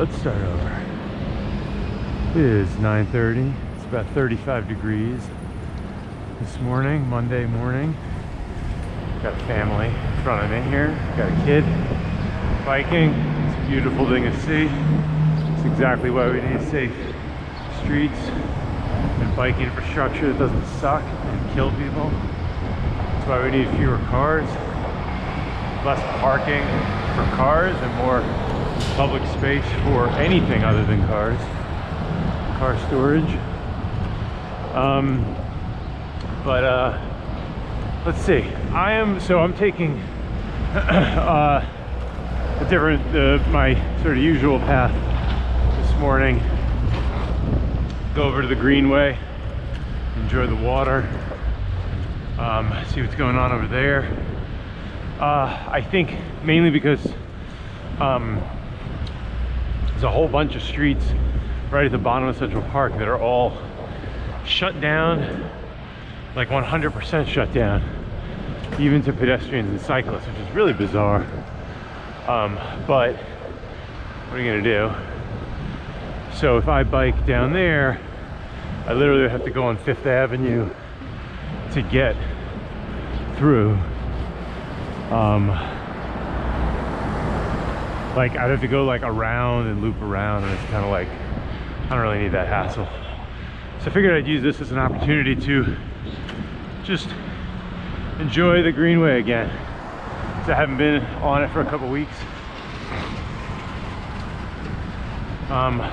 let's start over. It is 9:30. It's about 35 degrees this morning, Monday morning. Got a family in front of me here. Got a kid biking. It's a beautiful thing to see. It's exactly why we need safe streets and bike infrastructure that doesn't suck and kill people. That's why we need fewer cars, less parking for cars, and more public space for anything other than cars. Car storage. Let's see. I'm taking a different, my sort of usual path this morning. Go over to the Greenway, enjoy the water, see what's going on over there. I think mainly because there's a whole bunch of streets right at the bottom of Central Park that are all shut down, like 100% shut down, even to pedestrians and cyclists, which is really bizarre. But what are you gonna do? So if I bike down there, I literally have to go on 5th Avenue to get through. Like I'd have to go like around and loop around, and it's kind of like, I don't really need that hassle. So I figured I'd use this as an opportunity to just enjoy the Greenway again, because I haven't been on it for a couple weeks. My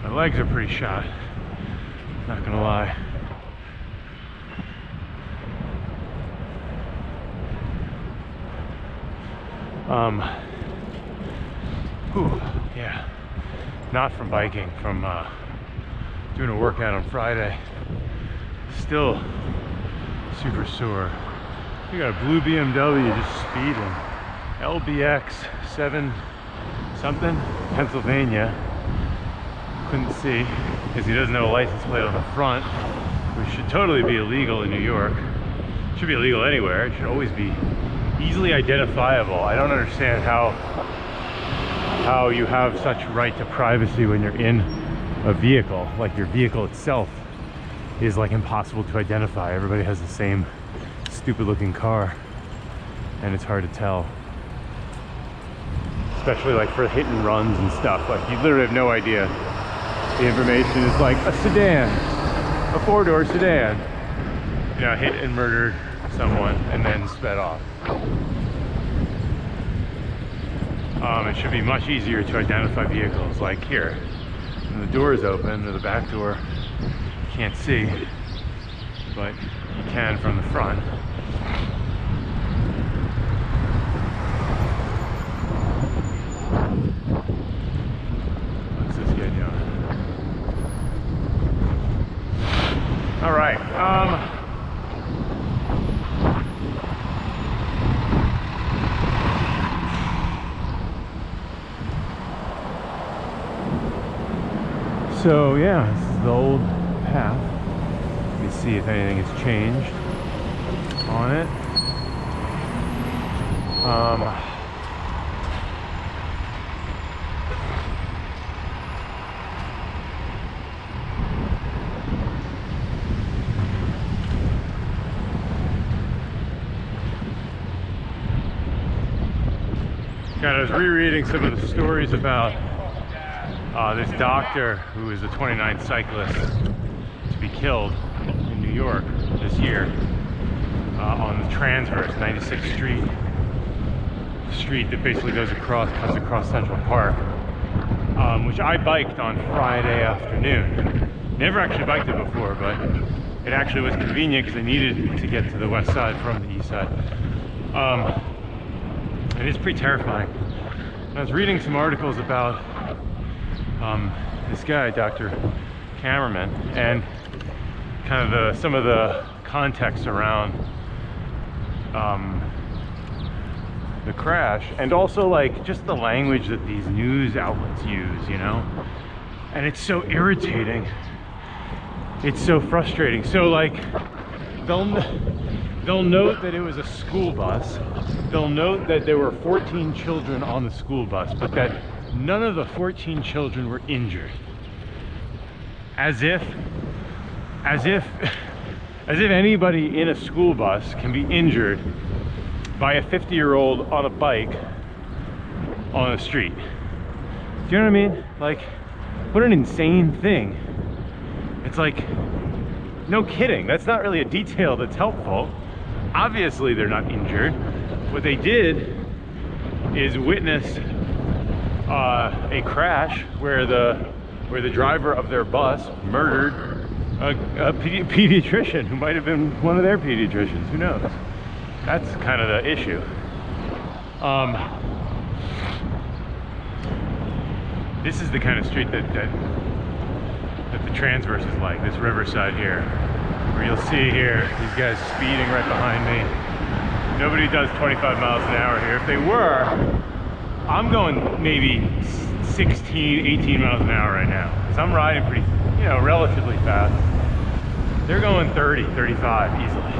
legs are pretty shot, not gonna lie. Yeah, not from biking, from doing a workout on Friday. Still super sore. We got a blue BMW just speeding, LBX 7 something, Pennsylvania. Couldn't see because he doesn't have a license plate on the front, which should totally be illegal in New York. It should be illegal anywhere. It should always be easily identifiable. I don't understand how you have such right to privacy when you're in a vehicle. Like, your vehicle itself is like impossible to identify. Everybody has the same stupid looking car, and it's hard to tell, especially like for hit and runs and stuff. Like, you literally have no idea. The information is like a sedan, a 4-door sedan, you know, hit and murdered someone and then sped off. It should be much easier to identify vehicles. Like here, when the door is open, or the back door, you can't see, but you can from the front. What's this guy doing? All right. So yeah, this is the old path. Let me see if anything has changed on it. God, I was rereading some of the stories about this doctor who is the 29th cyclist to be killed in New York this year on the Transverse 96th Street that basically cuts across Central Park, which I biked on Friday afternoon. Never actually biked it before, but it actually was convenient because I needed to get to the west side from the east side. It is pretty terrifying. I was reading some articles about this guy, Dr. Cameraman, and kind of some of the context around the crash, and also like just the language that these news outlets use, you know, and it's so irritating, it's so frustrating. So like they'll note that it was a school bus. They'll note that there were 14 children on the school bus, but that none of the 14 children were injured. As if anybody in a school bus can be injured by a 50-year-old on a bike on the street. Do you know what I mean? Like, what an insane thing. It's like, no kidding, that's not really a detail that's helpful. Obviously they're not injured. What they did is witness a crash where the driver of their bus murdered a pediatrician who might have been one of their pediatricians. Who knows? That's kind of the issue. This is the kind of street that the transverse is like, this riverside here, where you'll see here these guys speeding right behind me. Nobody does 25 miles an hour here. If they were, I'm going maybe 16, 18 miles an hour right now, because I'm riding pretty, relatively fast. They're going 30, 35 easily.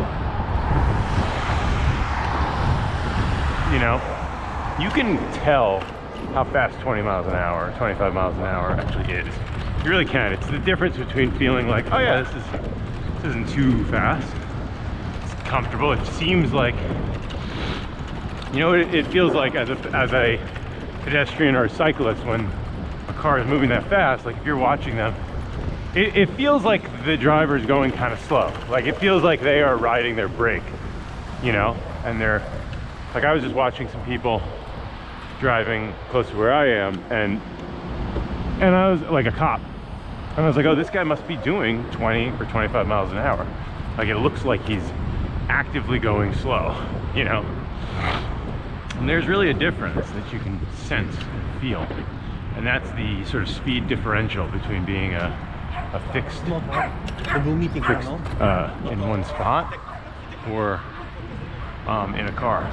You can tell how fast 20 miles an hour, 25 miles an hour actually is. You really can. It's the difference between feeling like, oh yeah, this isn't too fast. It's comfortable. It seems like, it feels like as a pedestrian or a cyclist, when a car is moving that fast, like if you're watching them, it feels like the driver's going kind of slow. Like it feels like they are riding their brake, and they're, like I was just watching some people driving close to where I am, and I was like a cop, and I was like, oh, this guy must be doing 20 or 25 miles an hour. Like it looks like he's actively going slow, and there's really a difference that you can sense and feel, and that's the sort of speed differential between being a fixed in one spot or in a car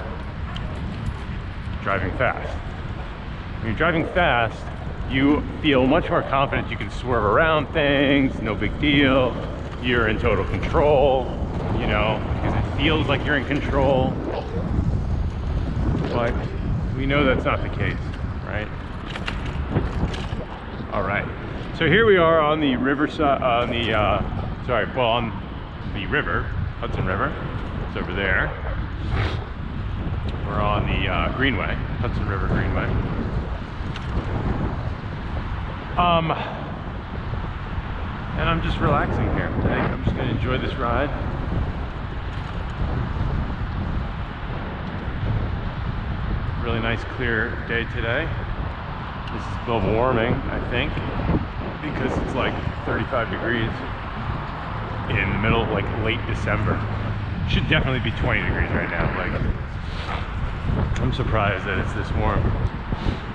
driving fast. When you're driving fast, you feel much more confident. You can swerve around things, no big deal. You're in total control, because it feels like you're in control. But we know that's not the case, right? All right. So here we are on the riverside, on the river, Hudson River. It's over there. We're on the Greenway, Hudson River Greenway. And I'm just relaxing here. I think I'm just going to enjoy this ride. Really nice clear day today. This is global warming, I think, because it's like 35 degrees in the middle of like late December. It should definitely be 20 degrees right now. Like, I'm surprised that it's this warm.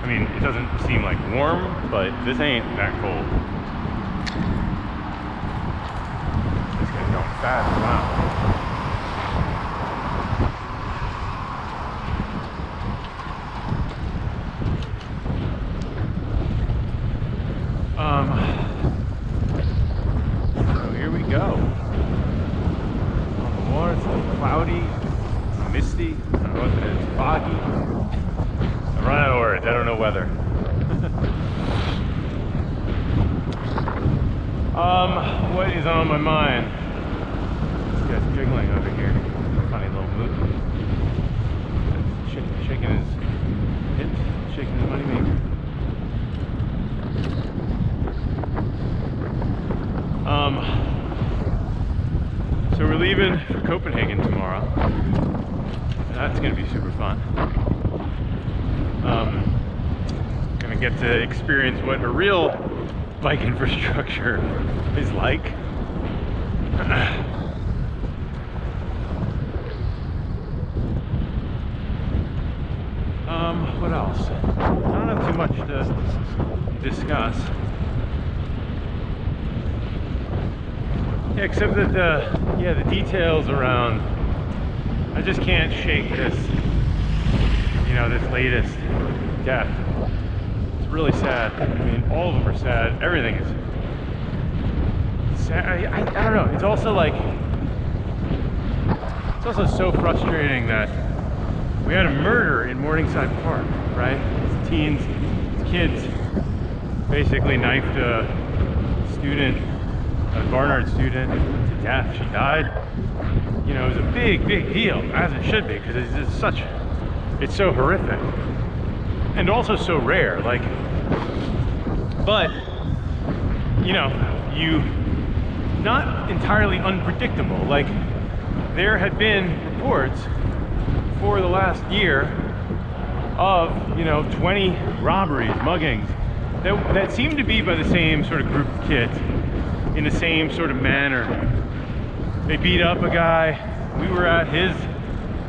I mean, it doesn't seem like warm, but this ain't that cold. This guy's going fast, wow. So here we go. On the water, it's a little cloudy, it's misty, I don't know what it is, foggy. I run out of words, I don't know weather. What is on my mind? This guy's jiggling over here. Funny little move. Shaking his hips, shaking his moneymaker. So we're leaving for Copenhagen tomorrow. That's gonna be super fun. Gonna get to experience what a real bike infrastructure is like. What else? I don't have too much to discuss. Yeah, except that the details around, I just can't shake this, this latest death. It's really sad. I mean, all of them are sad. Everything is sad. I don't know. It's also also so frustrating that we had a murder in Morningside Park, right? These teens, these kids basically knifed a student, a Barnard student, to death. She died. You know, it was a big deal, as it should be, because it's so horrific. And also so rare, like, but, you know, not entirely unpredictable. Like, there had been reports for the last year of, 20 robberies, muggings, that seemed to be by the same sort of group of kids, in the same sort of manner. They beat up a guy. We were at his,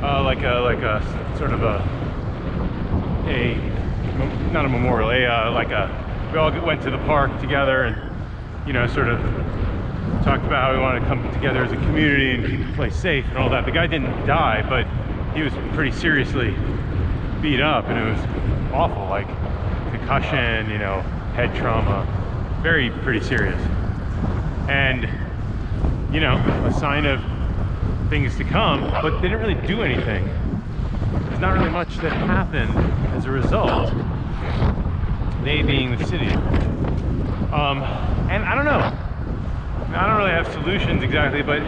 like a sort of not a memorial, we all went to the park together and, sort of talked about how we wanted to come together as a community and keep the place safe and all that. The guy didn't die, but he was pretty seriously beat up, and it was awful, like concussion, head trauma, pretty serious. And, a sign of things to come, but they didn't really do anything. There's not really much that happened as a result, they being the city. And I don't know. I don't really have solutions exactly, but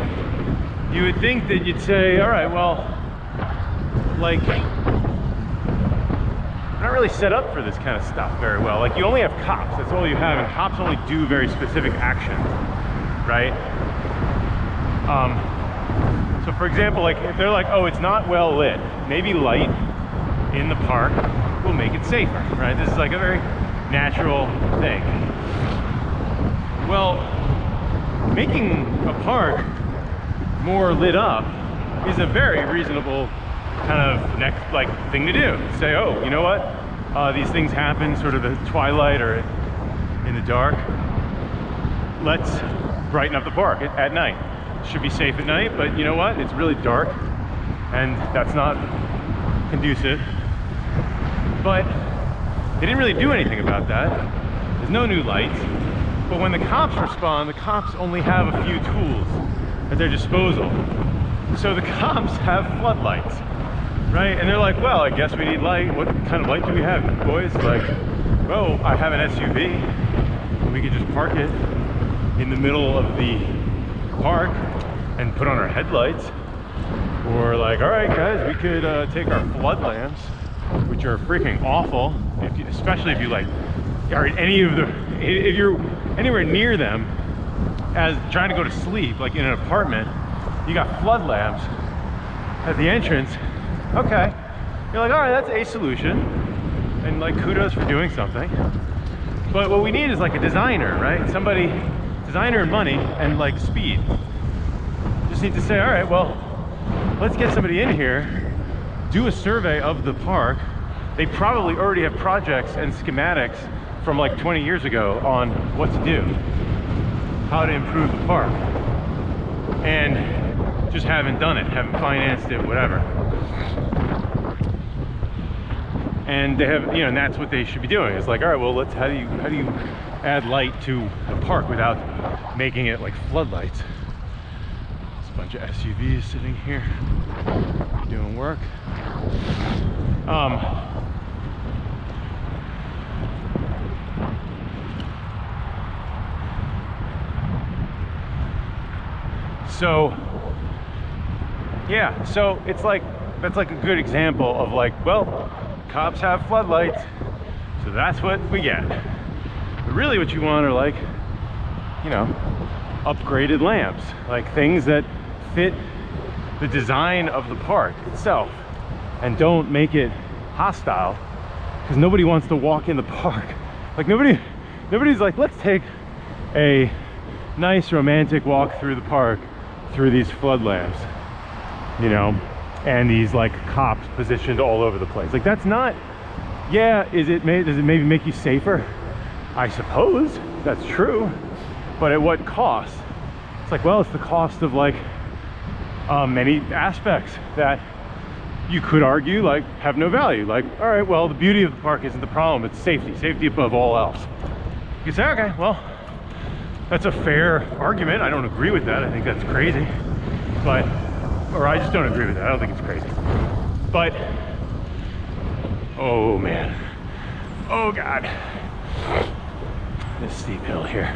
you would think that you'd say, all right, well, like, we're not really set up for this kind of stuff very well. Like, you only have cops, that's all you have, and cops only do very specific actions, right? So for example, like, if they're like, oh, it's not well lit, maybe light in the park will make it safer, right? This is like a very natural thing. Well, making a park more lit up is a very reasonable kind of thing to do. Say, oh, you know what? These things happen sort of at twilight or in the dark. Let's brighten up the park at night. Should be safe at night, but you know what? It's really dark, and that's not conducive. But they didn't really do anything about that. There's no new lights. But when the cops respond, the cops only have a few tools at their disposal. So the cops have floodlights, right? And they're like, well, I guess we need light. What kind of light do we have, boys? Like, well, I have an SUV. We could just park it in the middle of the park and put on our headlights. Or like, all right, guys, we could take our flood lamps, which are freaking awful, especially if you like are in if you're anywhere near them as trying to go to sleep, like in an apartment, you got flood lamps at the entrance. Okay, you're like, all right, that's a solution, and like, kudos for doing something. But what we need is like a designer, right? Designer and money and like speed. Just need to say, all right, well, let's get somebody in here, do a survey of the park. They probably already have projects and schematics from like 20 years ago on what to do, how to improve the park, and just haven't done it, haven't financed it, whatever. And they have, and that's what they should be doing. It's like, all right, well, how do you add light to the park without making it like floodlights? There's a bunch of SUVs sitting here doing work. So yeah, so it's like, that's like a good example of like, well, cops have floodlights, so that's what we get. But really what you want are like, upgraded lamps, like things that fit the design of the park itself and don't make it hostile, because nobody wants to walk in the park. Like nobody's like, let's take a nice romantic walk through the park through these flood lamps, and these like cops positioned all over the place. Like, that's not, does it maybe make you safer? I suppose that's true, but at what cost? It's like, well, it's the cost of like many aspects that you could argue like have no value. Like, all right, well, the beauty of the park isn't the problem, it's safety above all else. You can say, okay, well, that's a fair argument. I don't agree with that. I think that's crazy. But or I just don't agree with it. I don't think it's crazy. But, oh man. Oh God. This steep hill here.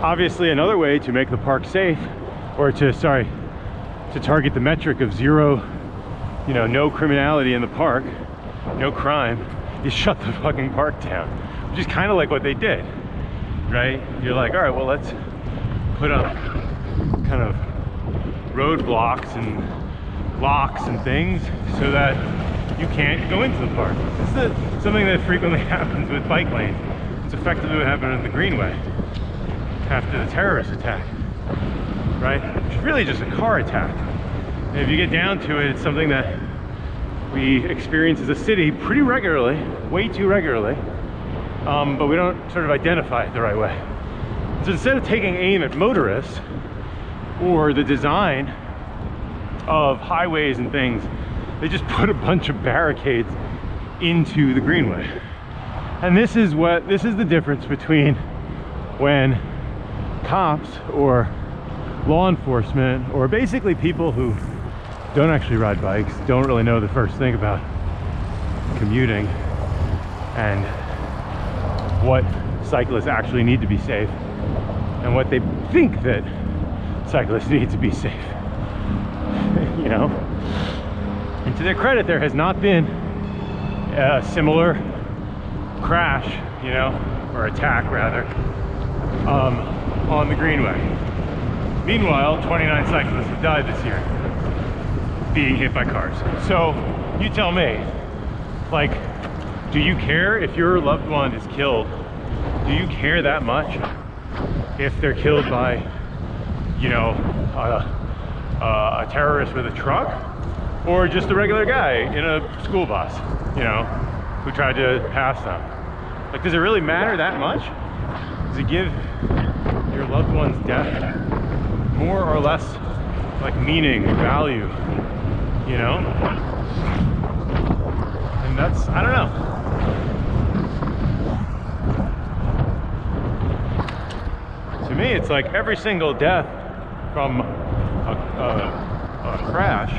Obviously another way to make the park safe, or to target the metric of zero, no criminality in the park, no crime, is shut the fucking park down, which is kind of like what they did, right? You're like, all right, well, let's put up kind of roadblocks and locks and things so that you can't go into the park. This is something that frequently happens with bike lanes. It's effectively what happened in the Greenway after the terrorist attack, right? Which is really just a car attack. And if you get down to it, it's something that we experience as a city pretty regularly, way too regularly, but we don't sort of identify it the right way. So instead of taking aim at motorists or the design of highways and things, they just put a bunch of barricades into the Greenway. And this is the difference between when cops or law enforcement, or basically people who don't actually ride bikes, don't really know the first thing about commuting and what cyclists actually need to be safe and what they think that cyclists need to be safe. And to their credit, there has not been a similar crash, or attack rather, on the Greenway. Meanwhile, 29 cyclists have died this year being hit by cars. So you tell me, like, do you care if your loved one is killed? Do you care that much if they're killed by, a terrorist with a truck, or just a regular guy in a school bus, who tried to pass them? Like, does it really matter that much? Does it give your loved one's death more or less like meaning, value, And that's, I don't know. To me, it's like every single death from a crash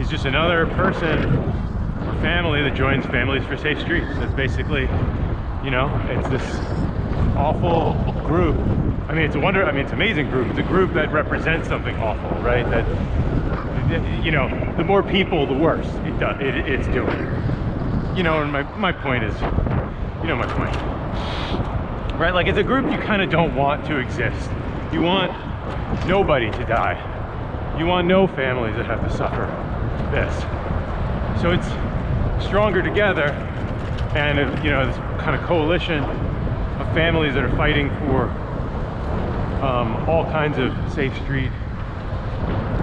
is just another person or family that joins Families for Safe Streets. That's basically, it's this awful group. I mean, it's it's an amazing group. It's a group that represents something awful, right? That, the more people, the worse it's doing. And my point is, my point, right? Like, it's a group you kind of don't want to exist. You want nobody to die. You want no families that have to suffer this. So it's stronger together, and this kind of coalition of families that are fighting for all kinds of safe street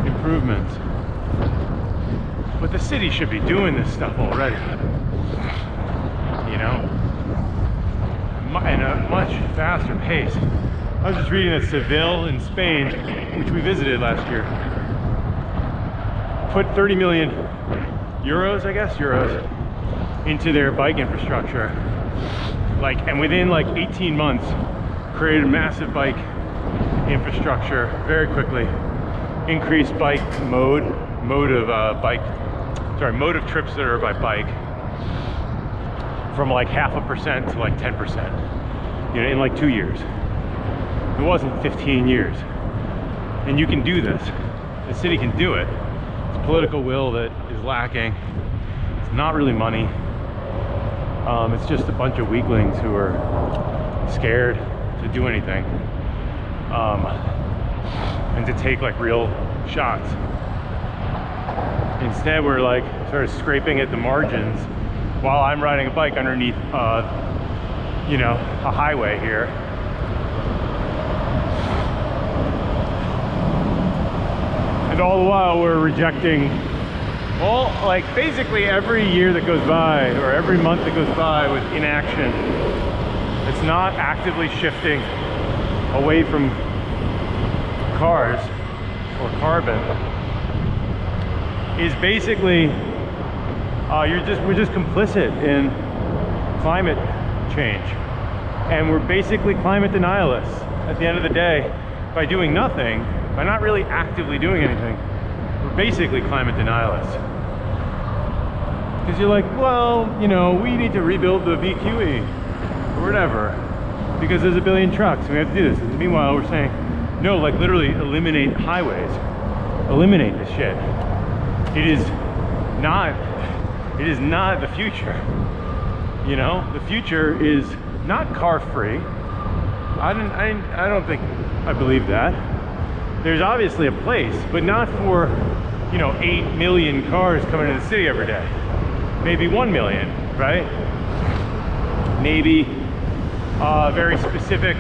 improvements. But the city should be doing this stuff already, at a much faster pace. I was just reading that Seville in Spain, which we visited last year, put 30 million euros into their bike infrastructure, and within 18 months created a massive bike infrastructure very quickly, increased mode of trips that are by bike from 0.5% to 10%, in 2 years. It wasn't 15 years. And you can do this. The city can do it. It's political will that is lacking. It's not really money. It's just a bunch of weaklings who are scared to do anything, and to take real shots. Instead, we're sort of scraping at the margins while I'm riding a bike underneath a highway here. And all the while we're rejecting, basically every year that goes by, or every month that goes by with inaction, it's not actively shifting away from cars or carbon. is basically we're just complicit in climate change, and we're basically climate denialists at the end of the day. By doing nothing, by not really actively doing anything, we're basically climate denialists. Because you're like, well, you know, we need to rebuild the VQE or whatever because there's a billion trucks and we have to do this. And meanwhile, we're saying, no, like literally eliminate highways, eliminate this shit. It is not the future. You know, the future is not car free. I don't think I believe that. There's obviously a place, but not for, you know, 8 million cars coming into the city every day. Maybe 1 million, right? Maybe very specific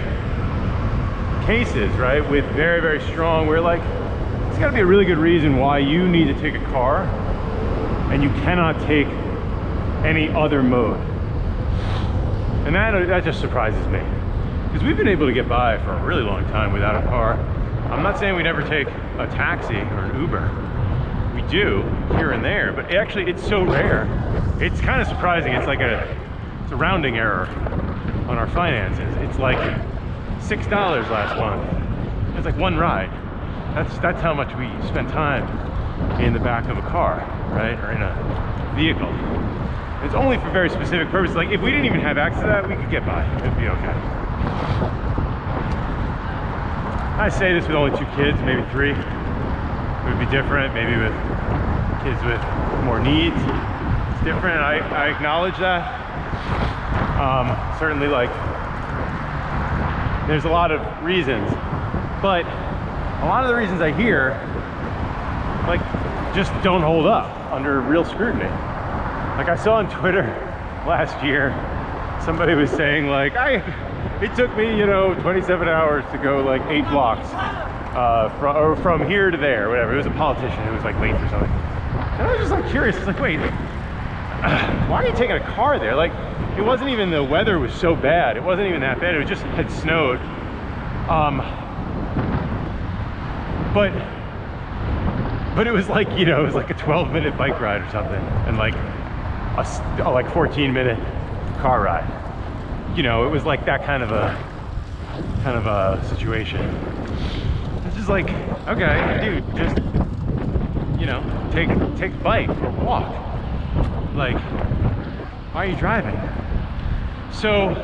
cases, right? With very, very strong, where like, it's gotta be a really good reason why you need to take a car and you cannot take any other mode. And that just surprises me. Because we've been able to get by for a really long time without a car. I'm not saying we never take a taxi or an Uber. We do here and there, but it's so rare. It's kind of surprising. It's like it's a rounding error on our finances. It's like $6 last month. It's like one ride. That's how much we spend time in the back of a car, right? Or in a vehicle. It's only for very specific purposes. Like if we didn't even have access to that, we could get by. It'd be okay. I say this with only 2 kids, maybe 3. It would be different, maybe with kids with more needs. It's different, I acknowledge that. Certainly, like, there's a lot of reasons, but a lot of the reasons I hear, like, just don't hold up under real scrutiny. Like I saw on Twitter last year, somebody was saying like, it took me, you know, 27 hours to go like 8 blocks from here to there, whatever. It was a politician who was like late for something. And I was just like curious. It's like, wait, why are you taking a car there? Like, it wasn't even, the weather was so bad. It wasn't even that bad. It was just had snowed. But it was like, you know, it was like a 12-minute bike ride or something, and like a 14-minute car ride. You know, it was like that kind of a situation. It's just like, okay, dude, just, you know, take a bike or walk. Like, why are you driving? So,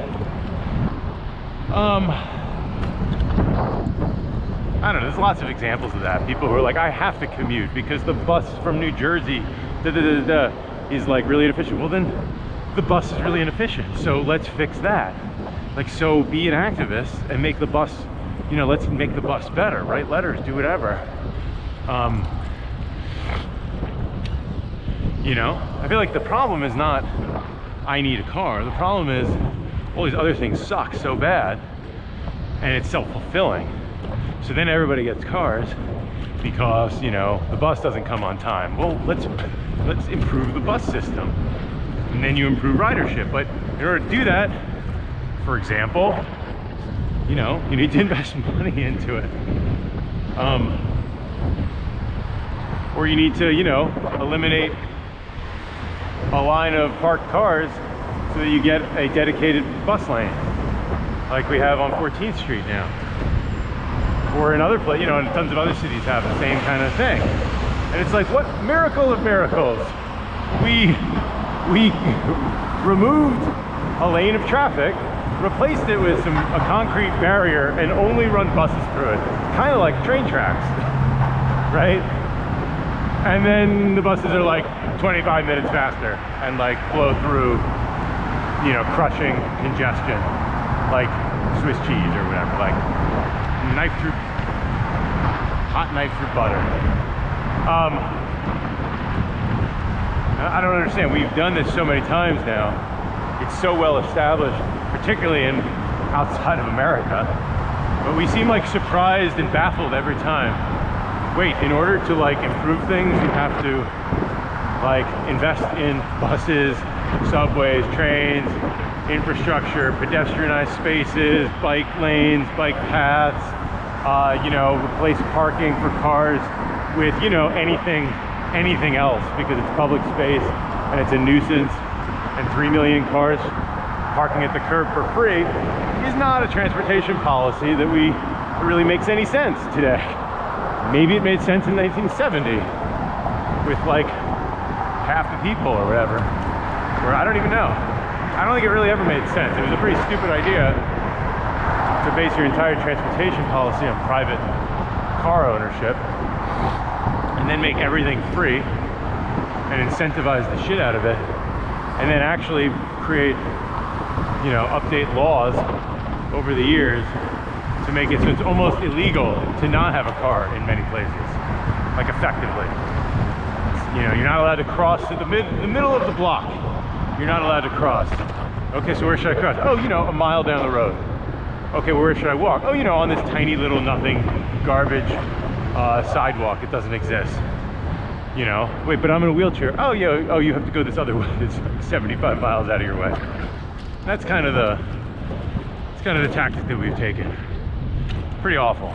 I don't know, there's lots of examples of that. People who are like, I have to commute because the bus from New Jersey is like really inefficient. Well, then the bus is really inefficient, so let's fix that. Like, so be an activist and make the bus, you know, let's make the bus better, write letters, do whatever. You know, I feel like the problem is not I need a car. The problem is all these other things suck so bad, and it's self-fulfilling. So then everybody gets cars because, you know, the bus doesn't come on time. Well, let's improve the bus system, and then you improve ridership. But in order to do that, for example, you know, you need to invest money into it, or you need to, you know, eliminate a line of parked cars so that you get a dedicated bus lane like we have on 14th Street now. Or in other places, you know, and tons of other cities have the same kind of thing. And it's like, what miracle of miracles? We removed a lane of traffic, replaced it with a concrete barrier, and only run buses through it. Kind of like train tracks, right? And then the buses are like 25 minutes faster and like flow through, you know, crushing congestion, like Swiss cheese or whatever, like hot knife through butter. I don't understand. We've done this so many times now. It's so well established, particularly outside of America. But we seem like surprised and baffled every time. Wait, in order to like improve things, you have to like invest in buses, subways, trains, infrastructure, pedestrianized spaces, bike lanes, bike paths, you know, replace parking for cars with, you know, anything anything else because it's public space and it's a nuisance, and 3 million cars parking at the curb for free is not a transportation policy that really makes any sense today. Maybe it made sense in 1970 with like half the people or whatever, or I don't even know. I don't think it really ever made sense. It was a pretty stupid idea to base your entire transportation policy on private car ownership and then make everything free and incentivize the shit out of it, and then actually create, you know, update laws over the years to make it so it's almost illegal to not have a car in many places, like effectively. You know, you're not allowed to cross to the middle of the block. You're not allowed to cross. Okay, so where should I cross? Oh, you know, a mile down the road. Okay, well, where should I walk? Oh, you know, on this tiny little nothing garbage sidewalk. It doesn't exist. You know, wait, but I'm in a wheelchair. Oh, yeah, oh, you have to go this other way. It's 75 miles out of your way. That's kind of the tactic that we've taken. Pretty awful.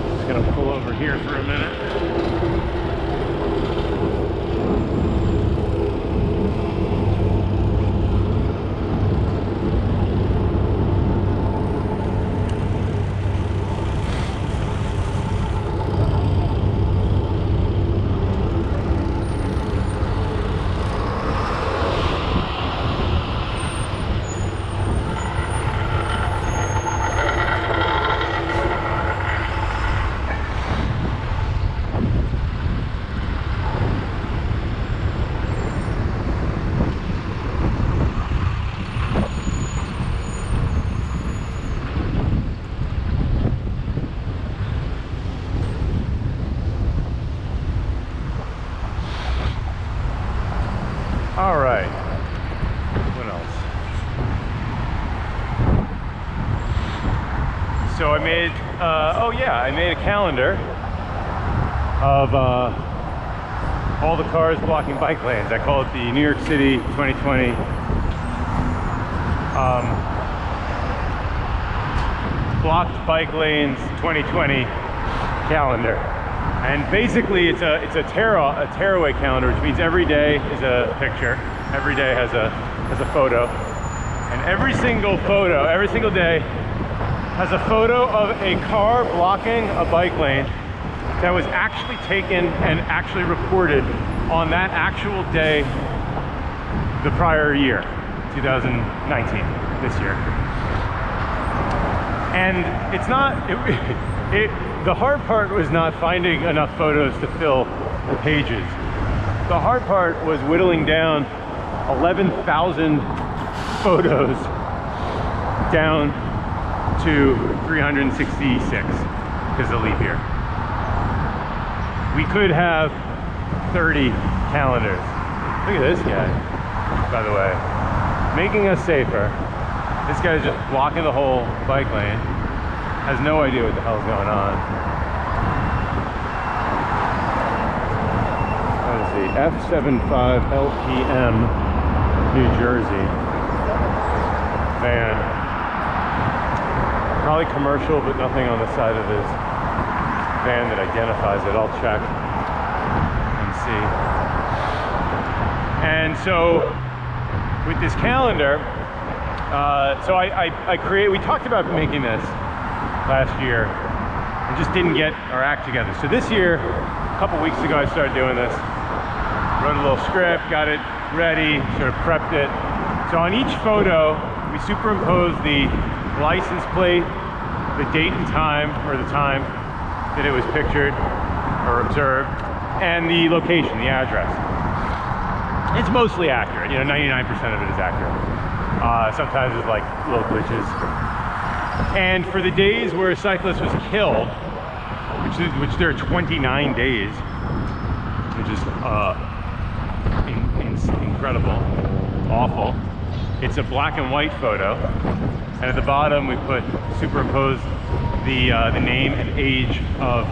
Just gonna pull over here for a minute. All right, what else? So I made, I made a calendar of all the cars blocking bike lanes. I call it the New York City 2020 blocked bike lanes 2020 calendar. And basically it's a tearaway calendar, which means every day is a picture, every day has a photo, and every single day has a photo of a car blocking a bike lane that was actually taken and actually recorded on that actual day the prior year, 2019, this year. And it's not, the hard part was not finding enough photos to fill the pages. The hard part was whittling down 11,000 photos down to 366 because of leap year. We could have 30 calendars. Look at this guy, by the way, making us safer. This guy's just blocking the whole bike lane. Has no idea what the hell's going on. Let's see, F75 LPM, New Jersey. Van. Probably commercial, but nothing on the side of his van that identifies it. I'll check and see. And so, with this calendar, we talked about making this last year and just didn't get our act together. So this year, a couple weeks ago, I started doing this. Wrote a little script, got it ready, sort of prepped it. So on each photo, we superimposed the license plate, the date and time, or the time that it was pictured or observed, and the location, the address. It's mostly accurate, you know, 99% of it is accurate. Sometimes there's like little glitches. And for the days where a cyclist was killed, which there are 29 days, which is incredible, awful. It's a black and white photo, and at the bottom we superimposed the name and age of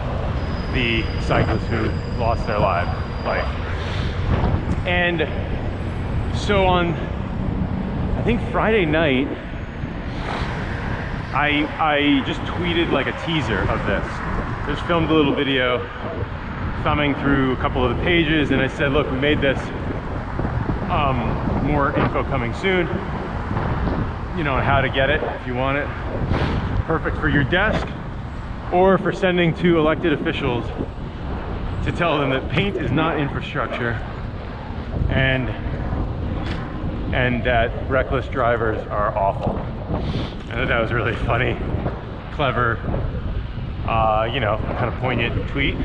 the cyclists who lost their life. And so on, I think Friday night, I just tweeted like a teaser of this. Just filmed a little video, thumbing through a couple of the pages, and I said, look, we made this, more info coming soon, you know, on how to get it if you want it. Perfect for your desk, or for sending to elected officials to tell them that paint is not infrastructure, and that reckless drivers are awful. I thought that was really funny, clever, you know, kind of poignant tweet.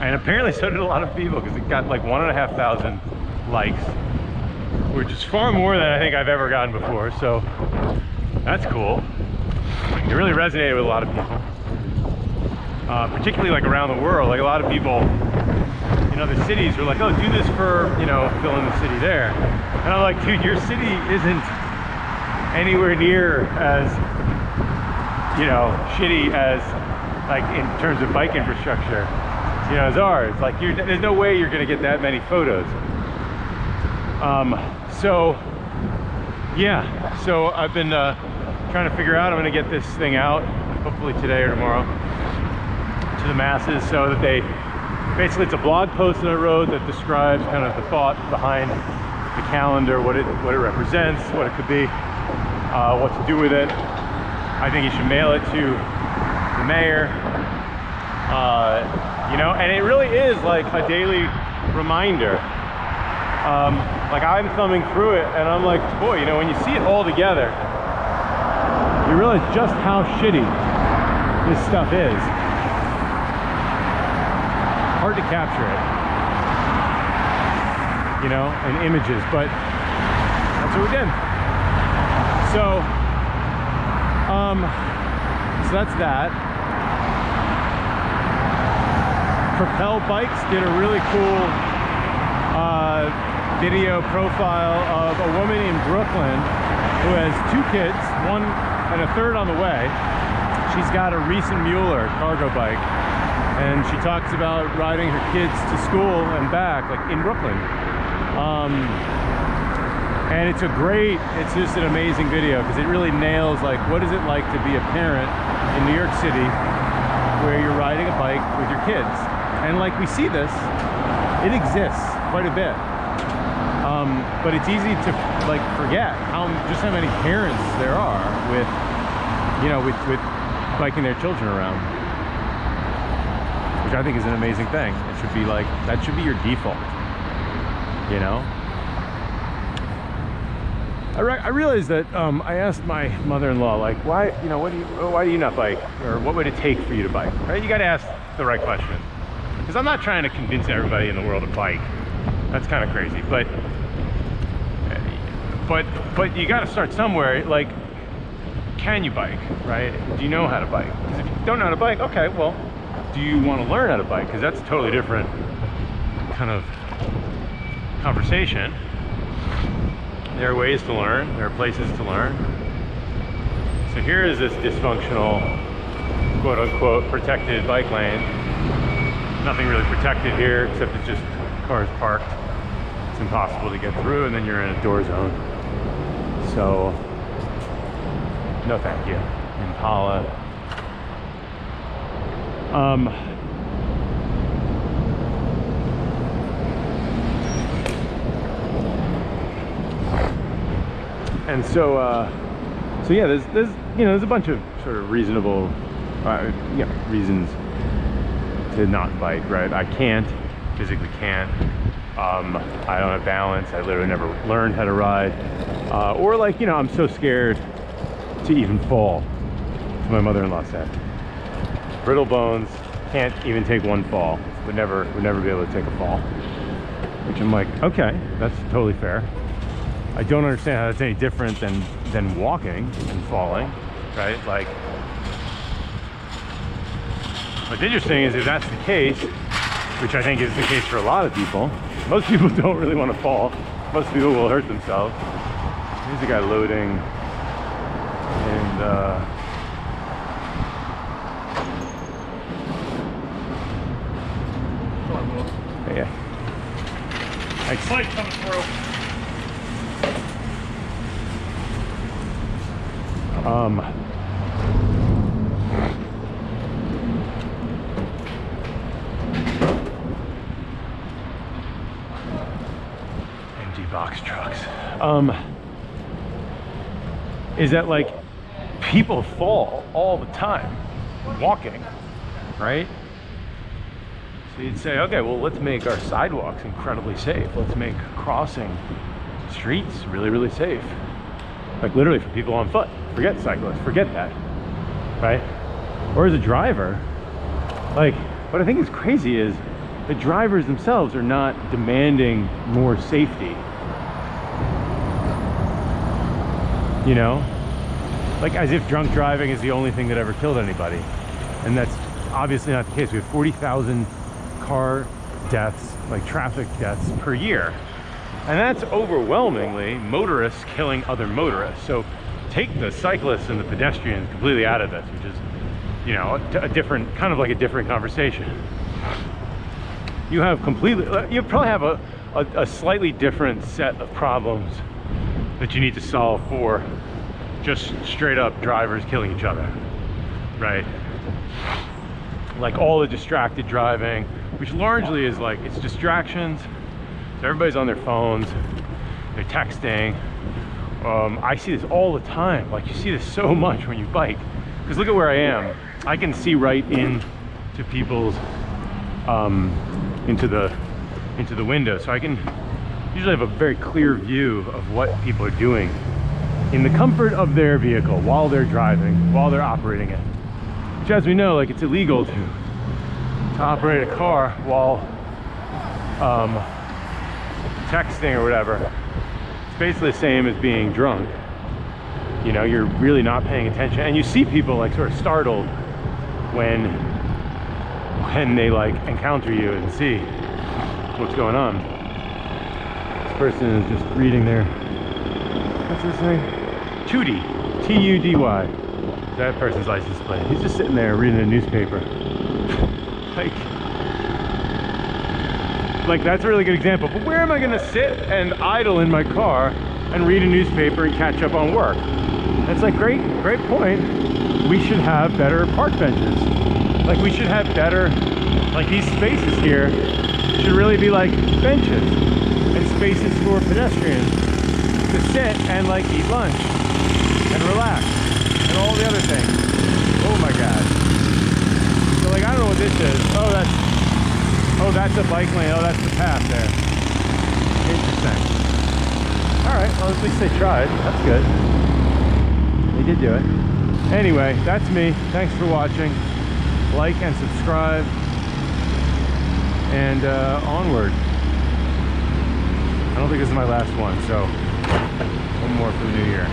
And apparently so did a lot of people, because it got like 1,500 likes, which is far more than I think I've ever gotten before. So that's cool. It really resonated with a lot of people, particularly like around the world. Like a lot of people in other cities were like, oh, do this for, you know, fill in the city there. And I'm like, dude, your city isn't anywhere near as, you know, shitty as, like, in terms of bike infrastructure, you know, as ours. Like, there's no way you're gonna get that many photos. So yeah, so I've been trying to figure out, I'm gonna get this thing out hopefully today or tomorrow to the masses, so that they basically, it's a blog post that I wrote that describes kind of the thought behind the calendar, what it represents, what it could be, what to do with it. I think you should mail it to the mayor, you know, and it really is like a daily reminder. Like, I'm thumbing through it and I'm like, boy, you know, when you see it all together, you realize just how shitty this stuff is. Hard to capture it, you know, in images, but that's what we did. So that's that. Propel Bikes did a really cool video profile of a woman in Brooklyn who has 2 kids, 1 and a third on the way. She's got a recent Mueller cargo bike, and she talks about riding her kids to school and back, like in Brooklyn. And it's just an amazing video, because it really nails, like, what is it like to be a parent in New York City where you're riding a bike with your kids. And like, we see this, it exists quite a bit. But it's easy to like forget just how many parents there are with, you know, with biking their children around, which I think is an amazing thing. It should be like, that should be your default, you know. I realized that I asked my mother-in-law, like, why do you not bike, or what would it take for you to bike, right? You got to ask the right question, because I'm not trying to convince everybody in the world to bike. That's kind of crazy, but you got to start somewhere. Like, can you bike, right? Do you know how to bike? Because if you don't know how to bike, okay, well, do you want to learn how to bike? Because that's a totally different kind of conversation. There are ways to learn, there are places to learn. So here is this dysfunctional, quote unquote, protected bike lane. Nothing really protected here, except it's just cars parked. It's impossible to get through, and then you're in a door zone. So, no thank you. Impala. And so yeah, there's a bunch of sort of reasonable, reasons to not bike, right? I physically can't. I don't have balance. I literally never learned how to ride. Or like, I'm so scared to even fall, as my mother-in-law said. Brittle bones, can't even take one fall. Would never be able to take a fall. Which I'm like, okay, that's totally fair. I don't understand how that's any different than walking and falling, right? Like, what's interesting is if that's the case, which I think is the case for a lot of people, most people don't really want to fall. Most people will hurt themselves. Here's a guy loading, and yeah. Thanks. Bike coming through. Empty box trucks. Is that like people fall all the time walking, right? So you'd say, okay, well, let's make our sidewalks incredibly safe. Let's make crossing streets really, really safe. Like literally for people on foot. Forget cyclists, forget that, right? Or as a driver, like what I think is crazy is the drivers themselves are not demanding more safety. You know? Like as if drunk driving is the only thing that ever killed anybody. And that's obviously not the case. We have 40,000 car deaths, like traffic deaths per year. And that's overwhelmingly motorists killing other motorists. So take the cyclists and the pedestrians completely out of this, which is, you know, a different, kind of like a different conversation. You have completely, you probably have a slightly different set of problems that you need to solve for just straight up drivers killing each other, right? Like all the distracted driving, which largely is like, it's distractions. So everybody's on their phones, they're texting. I see this all the time. Like you see this so much when you bike. Because look at where I am. I can see right into people's, into the window. So I can usually have a very clear view of what people are doing in the comfort of their vehicle while they're driving, while they're operating it. Which, as we know, like it's illegal to operate a car while texting or whatever. It's basically the same as being drunk. You know, you're really not paying attention, and you see people like sort of startled when they like encounter you and see what's going on. This person is just reading their, what's this thing? Tudy, T-U-D-Y. That person's license plate. He's just sitting there reading a newspaper. Like that's a really good example. But where am I gonna sit and idle in my car and read a newspaper and catch up on work? That's like great point. We should have better park benches. Like we should have better, like these spaces here should really be like benches and spaces for pedestrians to sit and like eat lunch and relax and all the other things. Oh my God. So like, I don't know what this is. Oh, that's a bike lane. Oh, that's the path there. Interesting. All right, well, at least they tried. That's good. They did do it. Anyway, that's me. Thanks for watching. Like and subscribe. And onward. I don't think this is my last one, so one more for the new year.